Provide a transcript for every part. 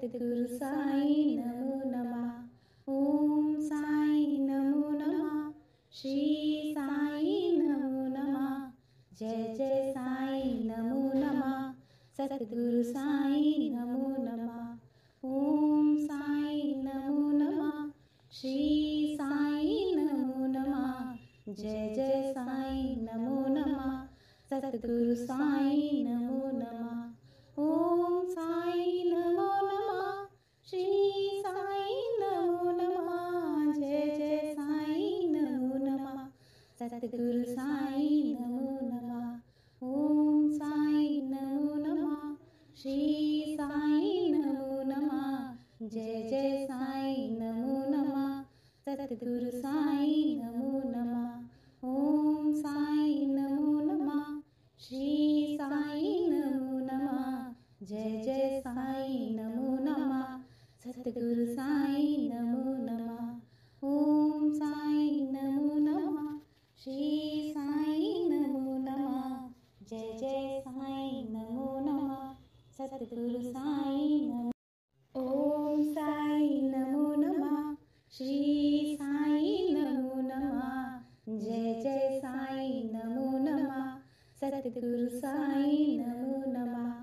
सद्गुरु साई नमो नमः। ओम साई नमो नमः। श्री साई नमो नमः। जय जय साई नमो नमः। सद्गुरु साई नमो नमः। ओम साई नमो नमः। श्री साई नमो नमः। जय जय साई नमो नमः। सद्गुरु साई नमो नमः। ओम साई नमो नमः। श्री साई नमो नमः। जय जय साई नमो नमः। सद्गुरु साई नमो नमः। ओम साई नमो नमः। श्री साई नमो नमः। जय जय साई नमो नमः। सद्गुरु साई नमो नमः। ओम साई नमो नमः। श्री साई नमो नमः। जय जय साई नमो नमः। सद्गुरु साई नमो नमः। ओम साई नमो नमः। श्री साई नमो नमः। जय जय साई नमो नमः। सद्गुरु साई नमो। ओम साई नमो नमः। श्री साई नमो नमः। जय जय साई नमो नमः। सद्गुरु साई नमो नमः।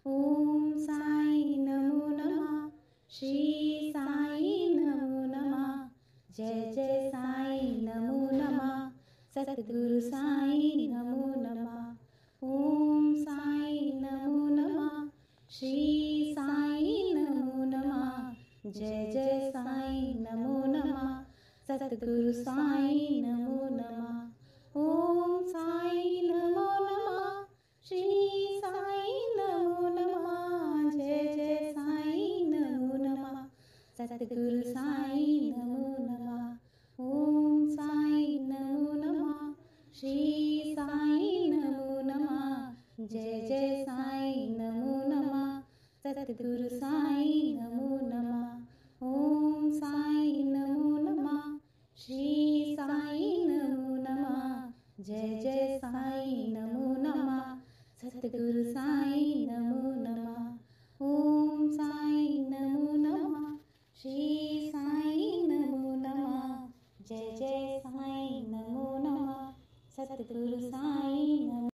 ओम साई नमो नमः। श्री साई नमो नमः। जय जय साई नमो नमः। सद्गुरु साई नमो नमः। ओम साई नमो नमः। श्री साई नमो नमः। जय जय साई नमो नमः। सद्गुरु साई नमो नमः। ओम साई नमो नमः। श्री साई नमो नमः। जय जय साई नमो नमः। सद्गुरु साई नमो नमः। ओम साई नमो नमः। श्री साई नमो नमः। जय जय साई नमो नमः। सद्गुरु साई नमो नमः। ओम साई नमो नमः। श्री साई नमो नमः। जय जय साई नमो नमः। सद्गुरु साई नमो नमः। ओम साई नमो नमः। श्री साई नमो नमः। जय जय साई नमो नमः। सद्गुरु साई नमो।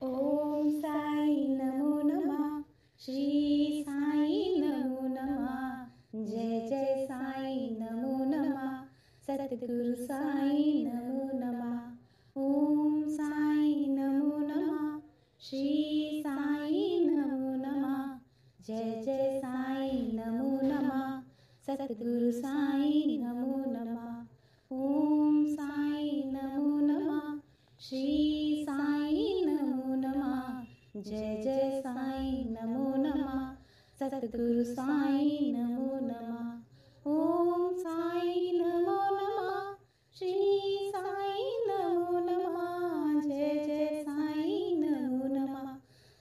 ओम साई नमो नमः। श्री साई नमो नमः। जय जय साई नमो नमः। सद्गुरु साई नमो नमः। ओम साई नमो नमः। श्री साई नमो नमः। जय जय साई नमो नमः। सद्गुरु साई नमो नमः। ओम साई नमो नमः। श्री साई नमो नमः। जय जय साई नमो नमः। सद्गुरु साई नमो नमः। ओम साई नमो नमः। श्री साई नमो नमः। जय जय साई नमो नमः।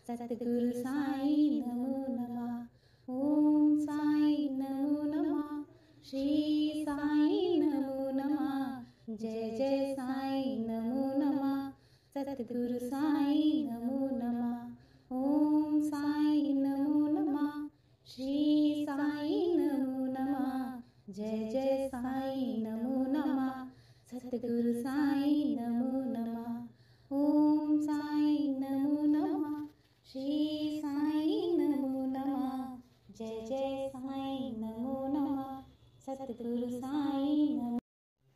सद्गुरु साई नमो नमः। ओम साई नमो नमः। श्री साई नमो नमः। जय जय साई नमो नमः। सद्गुरु साई नमो नमः। ओम साई नमो नमः। श्री साई नमो नमः। जय जय साई नमो नमः। सद्गुरु साई नमो नमः। ओम साई नमो नमः। श्री साई नमो नमः। जय जय साई नमो नमः। सद्गुरु साई नमो।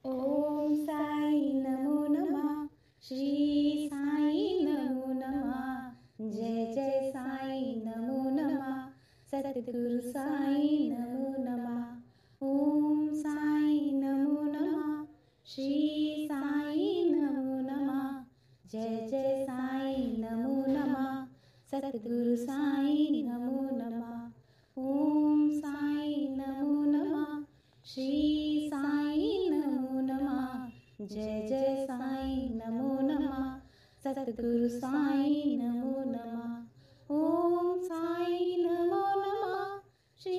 ओम साई नमो नमः। श्री साई नमो नमः। जय जय साई नमो नमः। सद्गुरु साई नमो नमः। ओम साई नमो नमः। श्री साई नमो नमः। जय जय साई नमो नमः। सद्गुरु साई नमो नमः। ओम साई नमो नमः। श्री साई नमो नमः। जय जय साई नमो नमः। सद्गुरु साई नमो नमः। ओम साई नमो नमः। श्री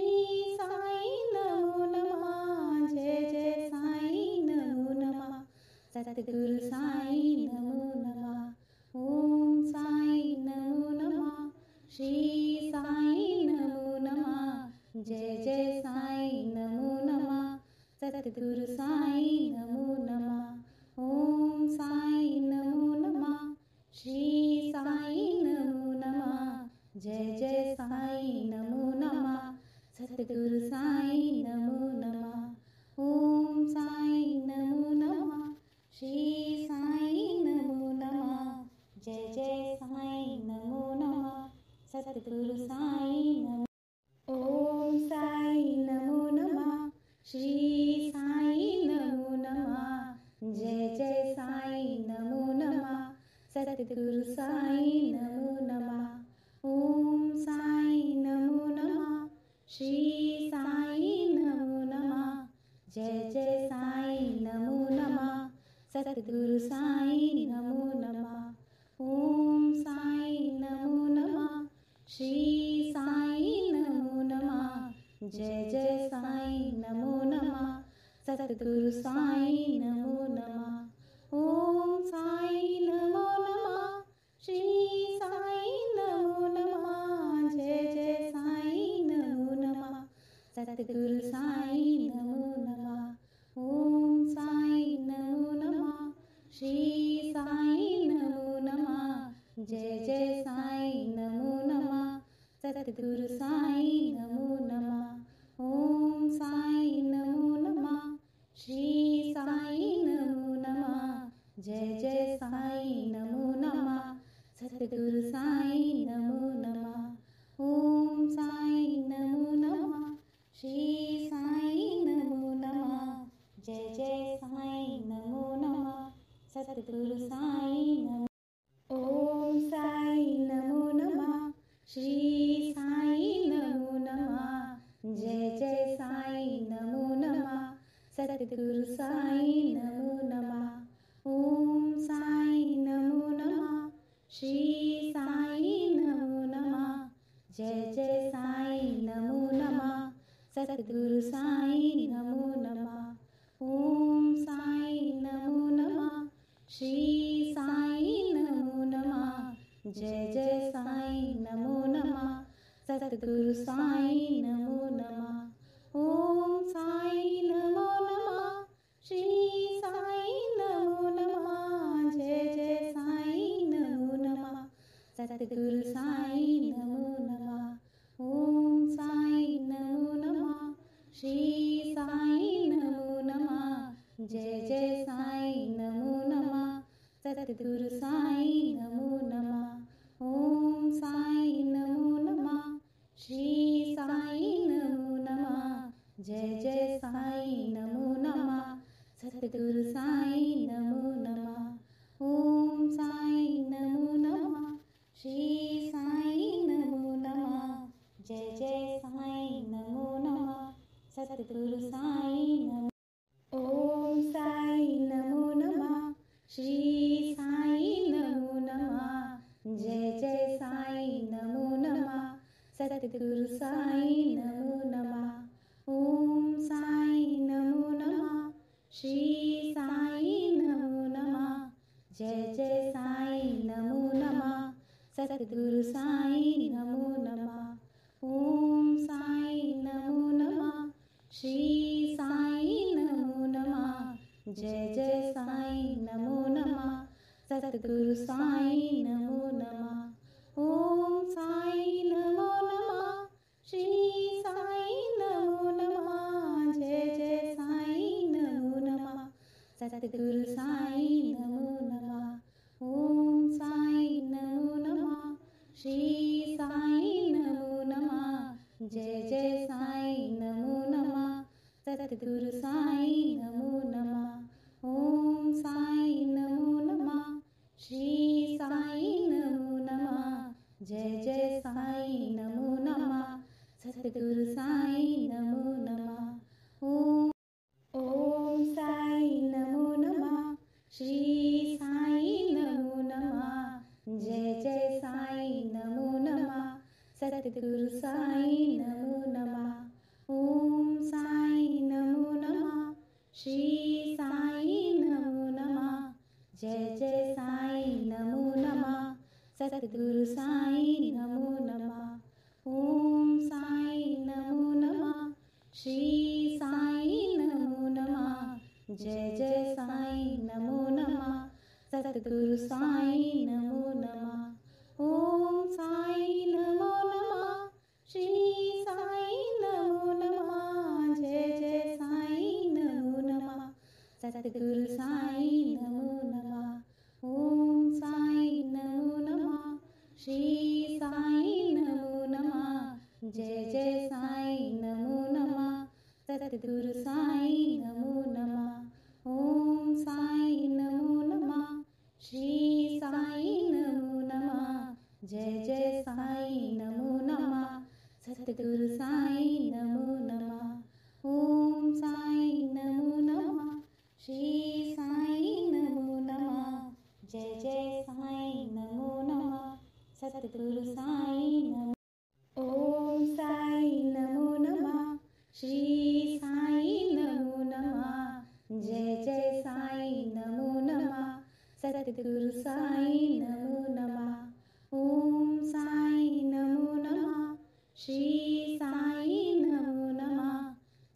साई नमो नमः। जय जय साई नमो नमः। सद्गुरु साई नमो नमः। ओम साई नमो नमः। श्री साई नमो नमः। जय जय साईं नमो नमः। सतगुरु साईं नमो नमः। ओम साईं नमो नमः। श्री साईं नमो नमः। जय जय साईं नमो नमः। सतगुरु साईं नमो नमः। ओम साईं नमो नमः। श्री साईं नमो नमः। जय जय साईं नमो नमः। सतगुरु साईं नमो। ओम साईं नमो नमः। श्री साईं नमो नमः। जय जय साईं नमो नमः। सतगुरु साईं नमो नमः। ओम साईं नमो नमः। श्री साईं नमो नमः। जय जय साईं नमो नमः। सतगुरु साईं नमो नमः। ओम साईं नमो नमः। श्री साईं नमो नमः। जय जय साईं नमो नमः। सतगुरु साईं नमो नमः। ओम साईं नमो नमः। श्री साईं नमो नमः। जय जय साईं नमो नमः। सतगुरु साईं नमो नमः। ओम साईं नमो नमः। श्री साईं नमो नमः। जय जय साईं नमो नमः। सतगुरु साईं नमो नमः। ओम साईं नमो नमः। श्री साईं नमो नमः। जय जय साईं नमो नमः। सतगुरु साईं नमो नमः। ओम साईं नमो नमः। श्री साईं नमो नमः। जय जय साईं नमो नमः। सतगुरु साईं नमो। ओम साईं नमो नमः। श्री साईं नमो नमः। जय जय साईं नमो नमः। सतगुरु साईं नमो नमः। ओम साईं नमो नमः। श्री साईं नमो नमः। जय जय साईं नमो नमः। सतगुरु साईं नमो नमः। ओम साईं नमो नमः। श्री साईं नमो नमः। जय जय साईं नमो नमः। सतगुरु साईं नमो नमः। ओम साईं नमो नमः। श्री साईं नमो नमः। जय जय साईं नमो नमः। सतगुरु साईं नमो नमः। ओम साईं नमो नमः। श्री साईं नमो नमः। जय जय साईं नमो नमः। सतगुरु साईं नमो नमः। ओम साईं नमो नमः। श्री साईं नमो नमः। जय जय साईं नमो नमः। सतगुरु साईं नमो नमः। ओम साईं नमो नमः। श्री साईं नमो नमः। जय जय साईं नमो नमः। सतगुरु साईं नमो। ओम साईं नमो नमः। श्री साईं नमो नमः। जय जय साईं नमो नमः। सतगुरु साईं नमो नमः। ओम साईं नमो नमः। श्री साईं नमो नमः। जय जय साईं नमो नमः। सतगुरु साईं नमो नमः। ओम साईं नमो नमः। श्री साईं नमो नमः। जय जय साईं नमो नमः। सतगुरु साईं नमो नमः। ओम साईं नमो नमः। श्री साईं नमो नमः। जय जय साईं नमो नमः। सतगुरु साईं नमो नमः। ओम साईं नमो नमः। श्री साईं नमो नमः। जय जय साईं नमो नमः। सतगुरु साईं नमो नमः। ओम साईं नमो नमः। श्री साईं नमो नमः। जय जय साईं नमो नमः। सतगुरु साईं नमो नमः। ओम साईं नमो नमः। श्री साईं नमो नमः। जय जय साईं नमो नमः। सतगुरु साईं नमो नमः। ओम साईं नमो नमः। श्री साईं नमो नमः। जय जय साईं नमो नमः। सतगुरु साईं नमो नमः। ओम साईं नमो नमः। जय जय साईं नमो नमः सतगुरु साईं नमो नमः ओम साईं नमो नमः श्री साईं नमो नमः जय जय साईं नमो नमः सतगुरु साईं नमो नमः ओम साईं नमो नमः श्री साईं नमो नमः जय जय साईं नमो नमः सतगुरु साईं नमो नमः ओम साईं नमो नमः श्री साईं नमो नमः जय जय साईं नमो नमः सतगुरु साईं नमो नमः ओम साईं नमो नमः श्री साईं नमो नमः जय जय साईं नमो नमः सतगुरु साईं नमो ओम साईं नमो नमः श्री साईं नमो नमः जय जय साईं नमो नमः सतगुरु साईं नमो नमः ओम साईं नमो नमः श्री साईं नमो नमः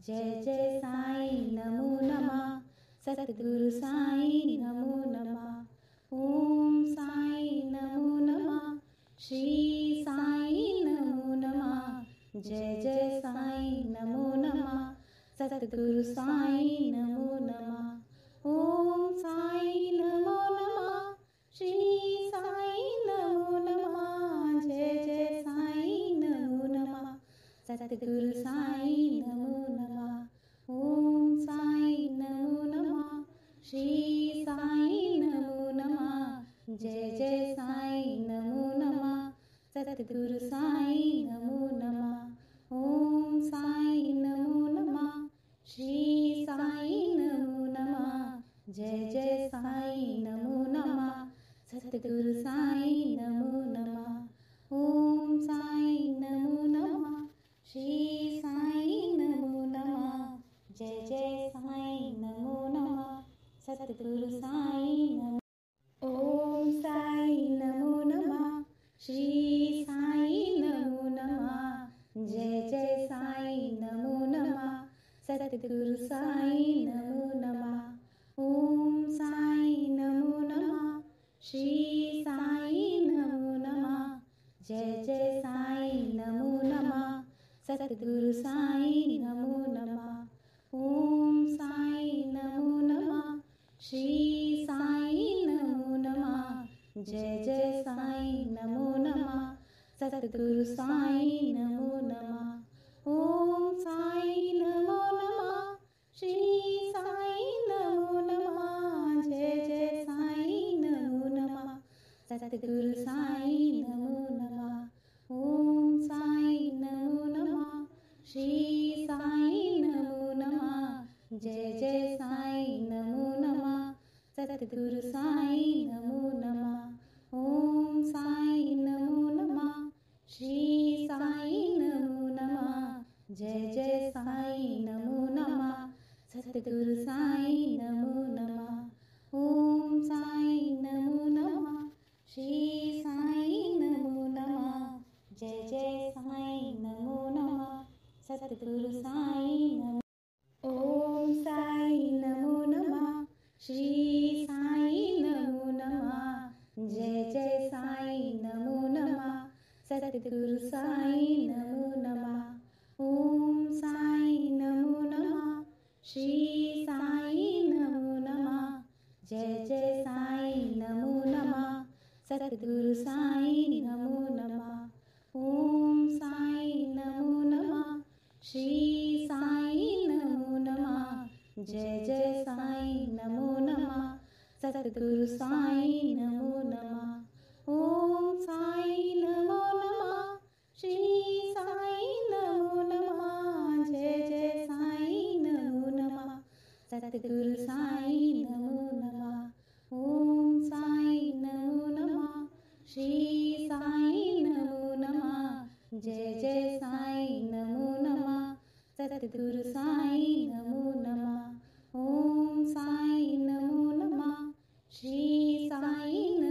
जय जय साईं नमो नमः सतगुरु साईं नमो नमः ओम साईं नमो नमः श्री साईं नमो नमः जय जय साईं नमो नमः सतगुरु साईं नमो नमः ओम साईं नमो नमः श्री साईं नमो नमः जय जय साईं नमो नमः सतगुरु साईं नमो नमः ओम साईं नमो नमः श्री साईं नमो नमः जय जय साईं नमो नमः सतगुरु साईं नमो नमः ओम साईं नमो नमः श्री साईं नमो नमः जय जय साईं नमो नमः सतगुरु साईं नमो नमः ओम साईं नमो नमः श्री साईं नमो नमः जय जय साईं नमो नमः सतगुरु साईं नमो ओम साईं नमो नमः श्री साईं नमो नमः जय जय साईं नमो नमः सतगुरु साईं नमो नमः ओम साईं नमो नमः श्री साईं नमो नमः जय जय साईं नमो नमः सतगुरु साईं नमो नमः ओम साईं नमो नमः श्री साईं नमो नमः जय जय साईं नमो नमः सतगुरु साईं नमो नमः ओम साईं नमो नमः श्री साईं नमो नमः जय जय साईं नमो नमः सतगुरु साईं नमो नमः ओम साईं नमो नमः श्री साईं नमो नमः जय जय साईं नमो नमः सतगुरु साईं नमो नमः ओम साईं नमो नमः श्री साईं नमो नमः जय जय साईं नमो नमः सतगुरु साईं नमो नमः ओम साईं नमो नमः श्री साईं नमो नमः जय जय साईं नमो नमः सतगुरु साईं नमो ओम साईं नमो नमः श्री साईं नमो नमः जय जय साईं नमो नमः सतगुरु साईं नमो नमः ओम साईं नमो नमः श्री साईं नमो नमः जय जय साईं नमो नमः सतगुरु साईं नमो नमः ओम साईं नमो नमः श्री साईं नमो नमः जय जय साईं नमो नमः सतगुरु साईं नमो नमः ओम साईं नमो नमः श्री साईं नमो नमः जय जय साईं नमो नमः सतगुरु साईं नमो नमः ओम साईं नमो नमः श्री साईं नमो नमः जय जय साईं नमो नमः सतगुरु साईं नमो नमः ओम साईं नमो नमः श्री साईं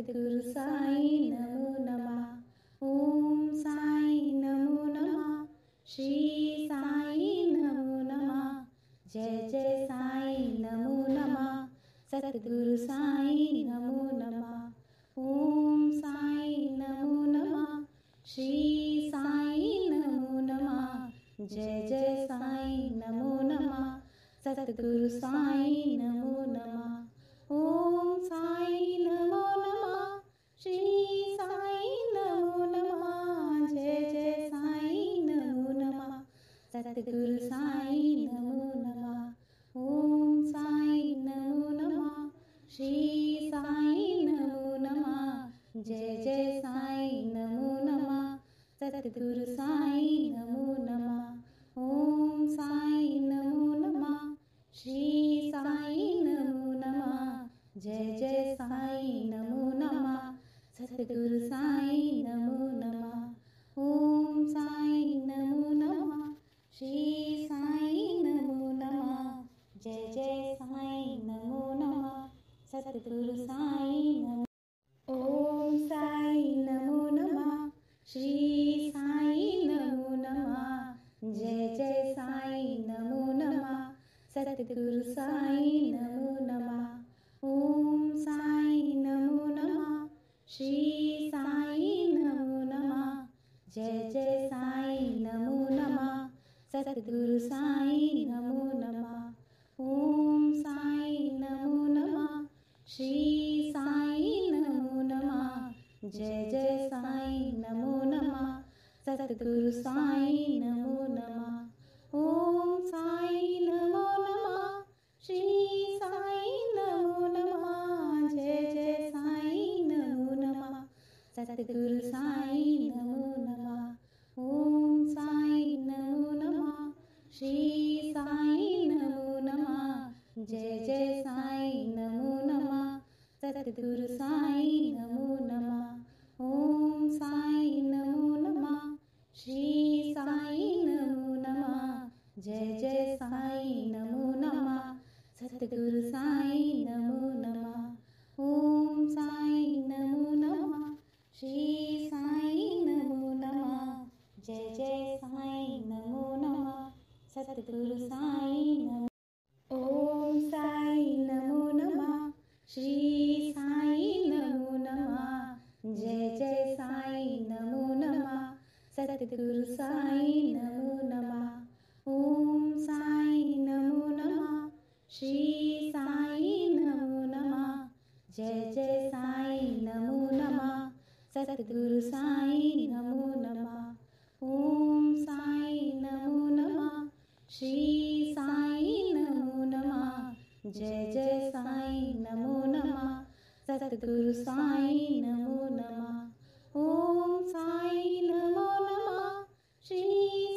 सतगुरु साई नमो नमः। ओम साई नमो नमः। श्री साई नमो नमः। जय जय साई नमो नमः। सतगुरु साई नमो नमः। ओम साई नमो नमः। श्री साई नमो नमः। जय जय साई नमो नमः। सतगुरु साई नमो नमः। ओम साई नमो नमः। श्री साई नमो नमः। जय जय साई नमो नमः। सतगुरु साई नमो नमः। ओम साई नमो नमः। श्री साई नमो नमः। जय जय साई नमो नमः। सतगुरु साई नमो नमः। ओम साई नमो नमः। श्री साई नमो नमः। जय जय साई नमो नमः। सतगुरु साई नमो नमः। ओम साई नमो नमः। श्री साई नमो नमः। जय जय साई नमो नमः। सतगुरु साई नमो। ओम साई नमो नमः। श्री साई नमो नमः। जय जय साई नमो नमः। सतगुरु साई नमो नमः। ओम साई नमो नमः। श्री साई नमो नमः। जय जय साई नमो नमः। सतगुरु साई नमो नमः। ओम साई नमो नमः। श्री साई नमो नमः। जय जय साई नमो नमः। सतगुरु साई नमो नमः। ओम साई नमो नमः। श्री साई नमो नमः। जय जय साई नमो नमः। सतगुरु साई नमो नमः। ओम साई नमो नमः। श्री साई नमो नमः। जय जय साई नमो नमः। सतगुरु साई नमो नमः। ओम साई नमो नमः। श्री साई नमो नमः। जय जय साई नमो नमः। सतगुरु साई नमो नमः। ओम साई नमो नमः। श्री साई नमो नमः। जय जय साई नमो नमः। सतगुरु साई नमो। ओम साई नमो नमः। श्री साई नमो नमः। जय जय साई नमो नमः। सतगुरु साई नमो नमः। ओम साई नमो नमः। श्री साई नमो नमः। जय जय साई नमो नमः। सतगुरु साई नमो नमः। ओम साई नमो नमः। श्री साई नमो नमः। जय जय साई नमो नमः। सतगुरु साई नमो नमः। ओम साई नमो नमः। श्री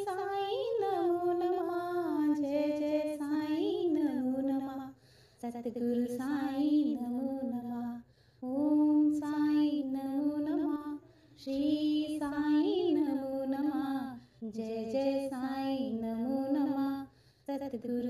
साई नमो नमः। जय जय साई नमो नमः। सतगुरु साई नमो नमः। ओम साई नमो नमः। श्री साई नमो नमः। जय जय साई नमो नमः। सतगुरु